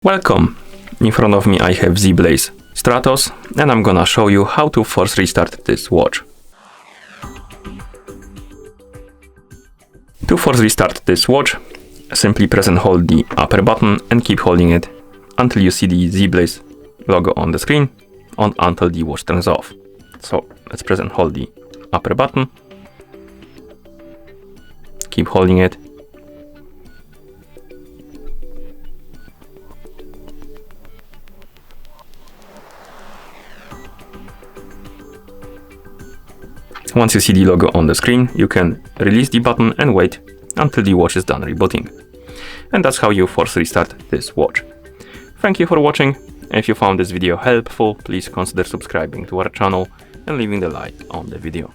Welcome! In front of me I have Zeblaze Stratos and I'm gonna show you how to force restart this watch. To force restart this watch, simply press and hold the upper button and keep holding it until you see the Zeblaze logo on the screen and until the watch turns off. So let's press and hold the upper button, keep holding it. Once you see the logo on the screen, you can release the button and wait until the watch is done rebooting. And that's how you force restart this watch. Thank you for watching. If you found this video helpful, please consider subscribing to our channel and leaving the like on the video.